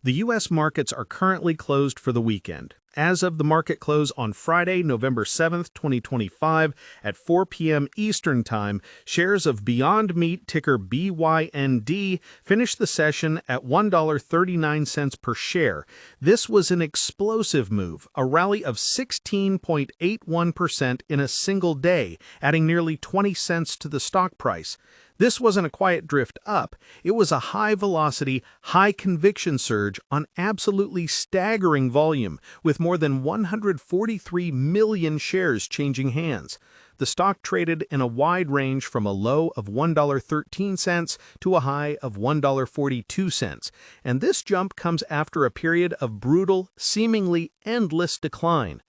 The U.S. markets are currently closed for the weekend. As of the market close on Friday, November 7th, 2025, at 4 p.m. Eastern Time, shares of Beyond Meat, ticker BYND, finished the session at $1.39 per share. This was an explosive move, a rally of 16.81% in a single day, adding nearly 20 cents to the stock price. This wasn't a quiet drift up, it was a high-velocity, high-conviction surge on absolutely staggering volume, with more than 143 million shares changing hands. The stock traded in a wide range from a low of $1.13 to a high of $1.42, and this jump comes after a period of brutal, seemingly endless decline.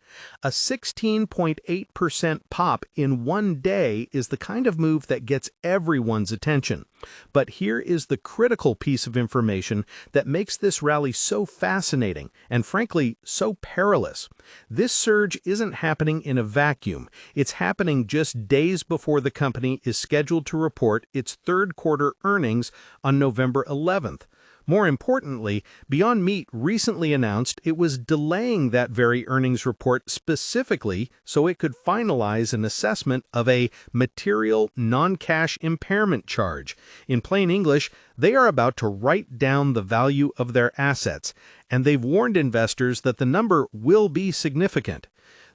A 16.8% pop in one day is the kind of move that gets everyone's attention. But here is the critical piece of information that makes this rally so fascinating and, frankly, so perilous. This surge isn't happening in a vacuum. It's happening just days before the company is scheduled to report its third-quarter earnings on November 11th. More importantly, Beyond Meat recently announced it was delaying that very earnings report specifically so it could finalize an assessment of a material non-cash impairment charge. In plain English, they are about to write down the value of their assets, and they've warned investors that the number will be significant.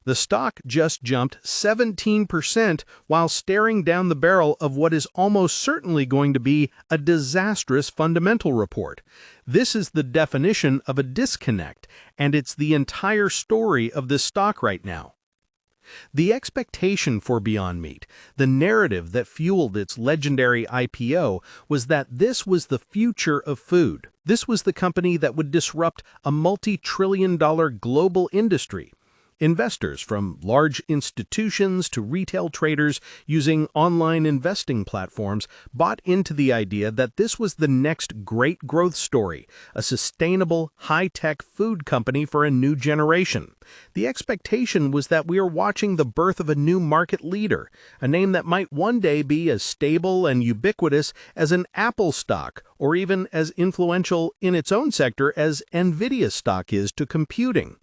The stock just jumped 17% while staring down the barrel of what is almost certainly going to be a disastrous fundamental report. This is the definition of a disconnect, and it's the entire story of this stock right now. The expectation for Beyond Meat, the narrative that fueled its legendary IPO, was that this was the future of food. This was the company that would disrupt a multi-trillion-dollar global industry. Investors, from large institutions to retail traders using online investing platforms, bought into the idea that this was the next great growth story, a sustainable, high-tech food company for a new generation. The expectation was that we are watching the birth of a new market leader, a name that might one day be as stable and ubiquitous as an Apple stock, or even as influential in its own sector as Nvidia stock is to computing.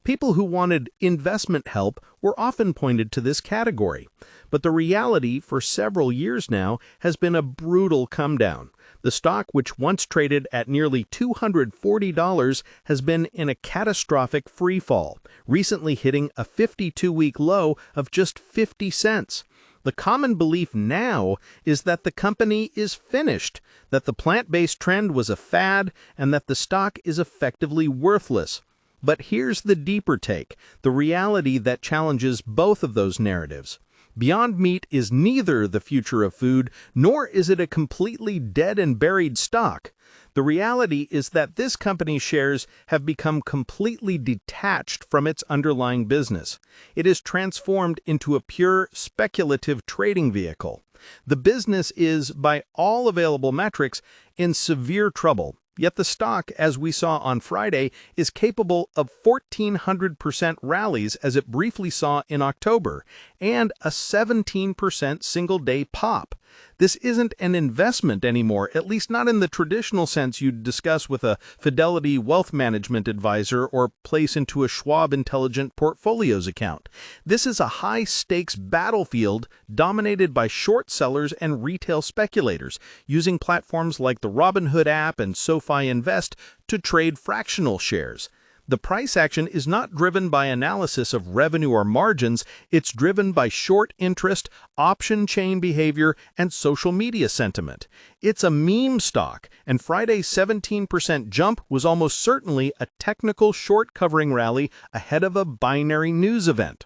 People who wanted investment help were often pointed to this category. But the reality for several years now has been a brutal come-down. The stock, which once traded at nearly $240, has been in a catastrophic freefall, recently hitting a 52-week low of just 50 cents. The common belief now is that the company is finished, that the plant-based trend was a fad, and that the stock is effectively worthless. But here's the deeper take, the reality that challenges both of those narratives. Beyond Meat is neither the future of food, nor is it a completely dead and buried stock. The reality is that this company's shares have become completely detached from its underlying business. It is transformed into a pure speculative trading vehicle. The business is, by all available metrics, in severe trouble. Yet the stock, as we saw on Friday, is capable of 1,400% rallies as it briefly saw in October, and a 17% single-day pop. This isn't an investment anymore, at least not in the traditional sense you'd discuss with a Fidelity wealth management advisor or place into a Schwab Intelligent Portfolios account. This is a high-stakes battlefield dominated by short sellers and retail speculators, using platforms like the Robinhood app and SoFi Invest to trade fractional shares. The price action is not driven by analysis of revenue or margins, it's driven by short interest, option chain behavior, and social media sentiment. It's a meme stock, and Friday's 17% jump was almost certainly a technical short covering rally ahead of a binary news event.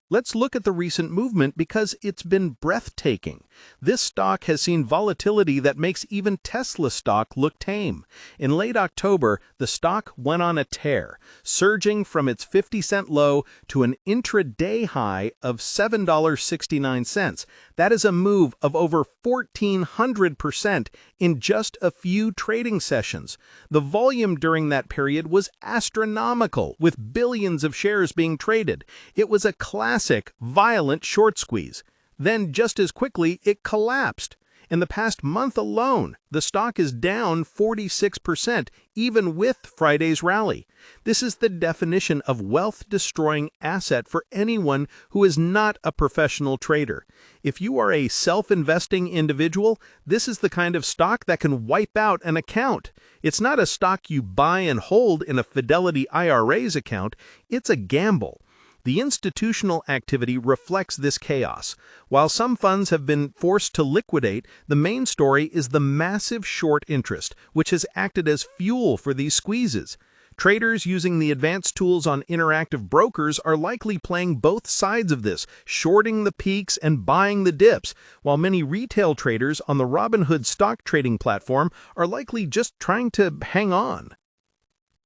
Let's look at the recent movement because it's been breathtaking. This stock has seen volatility that makes even Tesla stock look tame. In late October, the stock went on a tear, surging from its 50-cent low to an intraday high of $7.69. That is a move of over 1,400% in just a few trading sessions. The volume during that period was astronomical, with billions of shares being traded. It was a classic, violent short squeeze. Then, just as quickly, it collapsed. In the past month alone, the stock is down 46%, even with Friday's rally. This is the definition of wealth-destroying asset for anyone who is not a professional trader. If you are a self-investing individual, this is the kind of stock that can wipe out an account. It's not a stock you buy and hold in a Fidelity IRA's account, it's a gamble. The institutional activity reflects this chaos. While some funds have been forced to liquidate, the main story is the massive short interest, which has acted as fuel for these squeezes. Traders using the advanced tools on interactive brokers are likely playing both sides of this, shorting the peaks and buying the dips, while many retail traders on the Robinhood stock trading platform are likely just trying to hang on.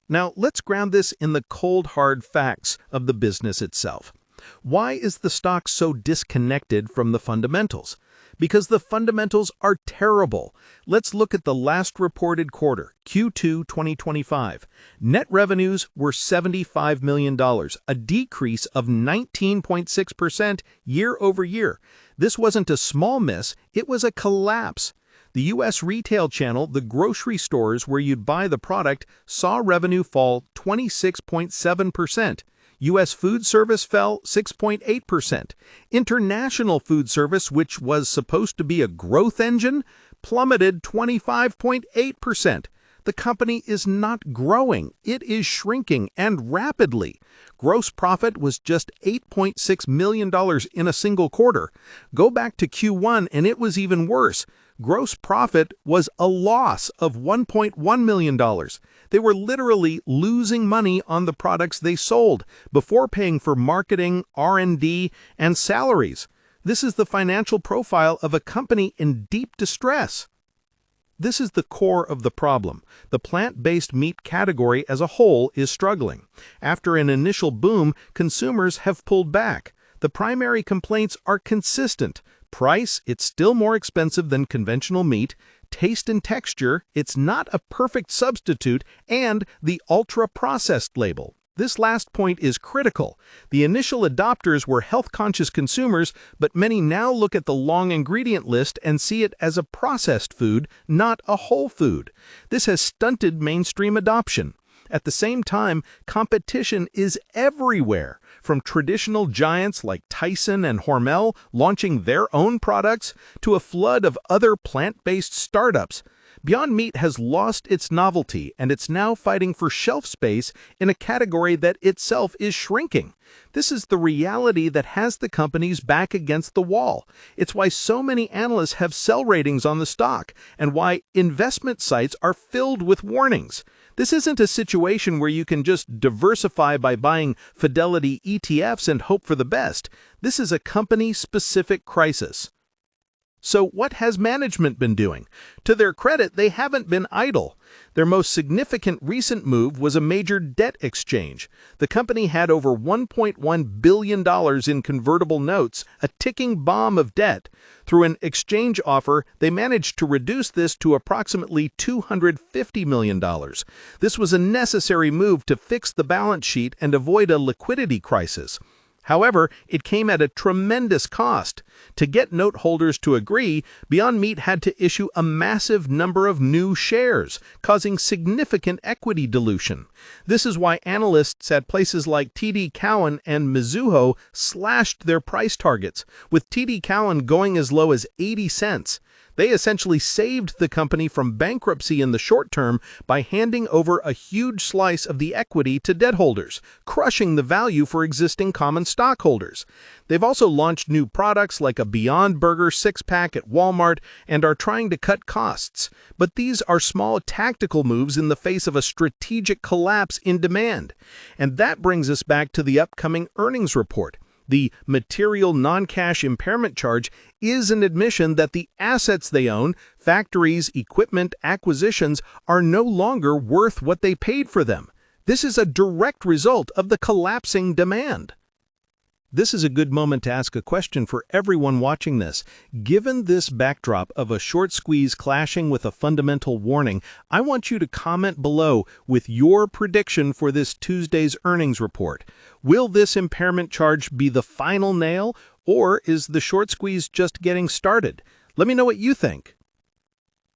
Now, let's ground this in the cold, hard facts of the business itself. Why is the stock so disconnected from the fundamentals? Because the fundamentals are terrible. Let's look at the last reported quarter, Q2 2025. Net revenues were $75 million, a decrease of 19.6% year over year. This wasn't a small miss, it was a collapse. The U.S. retail channel, the grocery stores where you'd buy the product, saw revenue fall 26.7%. U.S. food service fell 6.8%. International food service, which was supposed to be a growth engine, plummeted 25.8%. The company is not growing, it is shrinking, and rapidly. Gross profit was just $8.6 million in a single quarter. Go back to Q1 and it was even worse. Gross profit was a loss of $1.1 million. They were literally losing money on the products they sold before paying for marketing, R&D, and salaries. This is the financial profile of a company in deep distress. This is the core of the problem. The plant-based meat category as a whole is struggling. After an initial boom, consumers have pulled back. The primary complaints are consistent. Price, it's still more expensive than conventional meat. Taste and texture, it's not a perfect substitute. And the ultra-processed label. This last point is critical. The initial adopters were health-conscious consumers, but many now look at the long ingredient list and see it as a processed food, not a whole food. This has stunted mainstream adoption. At the same time, competition is everywhere, from traditional giants like Tyson and Hormel launching their own products to a flood of other plant-based startups. Beyond Meat has lost its novelty, and it's now fighting for shelf space in a category that itself is shrinking. This is the reality that has the companies back against the wall. It's why so many analysts have sell ratings on the stock, and why investment sites are filled with warnings. This isn't a situation where you can just diversify by buying Fidelity ETFs and hope for the best. This is a company-specific crisis. So what has management been doing? To their credit, they haven't been idle. Their most significant recent move was a major debt exchange. The company had over $1.1 billion in convertible notes, a ticking bomb of debt. Through an exchange offer, they managed to reduce this to approximately $250 million. This was a necessary move to fix the balance sheet and avoid a liquidity crisis. However, it came at a tremendous cost. To get note holders to agree, Beyond Meat had to issue a massive number of new shares, causing significant equity dilution. This is why analysts at places like TD Cowen and Mizuho slashed their price targets, with TD Cowen going as low as 80 cents. They essentially saved the company from bankruptcy in the short term by handing over a huge slice of the equity to debt holders, crushing the value for existing common stockholders. They've also launched new products like a Beyond Burger 6-pack at Walmart and are trying to cut costs. But these are small tactical moves in the face of a strategic collapse in demand. And that brings us back to the upcoming earnings report. The material non-cash impairment charge is an admission that the assets they own, factories, equipment, acquisitions, are no longer worth what they paid for them. This is a direct result of the collapsing demand. This is a good moment to ask a question for everyone watching this. Given this backdrop of a short squeeze clashing with a fundamental warning, I want you to comment below with your prediction for this Tuesday's earnings report. Will this impairment charge be the final nail, or is the short squeeze just getting started? Let me know what you think.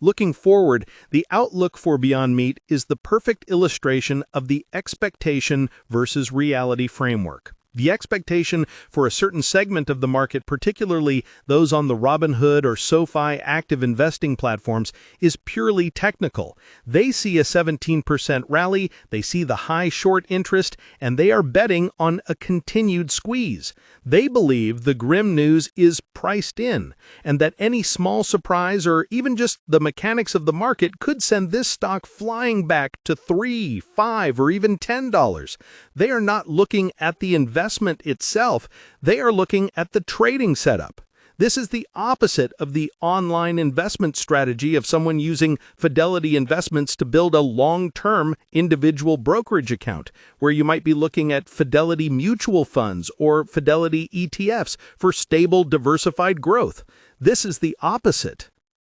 Looking forward, the outlook for Beyond Meat is the perfect illustration of the expectation versus reality framework. The expectation for a certain segment of the market, particularly those on the Robinhood or SoFi active investing platforms, is purely technical. They see a 17% rally, they see the high short interest, and they are betting on a continued squeeze. They believe the grim news is priced in, and that any small surprise or even just the mechanics of the market could send this stock flying back to $3, $5, or even $10. They are not looking at the investment itself, they are looking at the trading setup. This is the opposite of the online investment strategy of someone using Fidelity Investments to build a long-term individual brokerage account, where you might be looking at Fidelity mutual funds or Fidelity ETFs for stable, diversified growth. This is the opposite.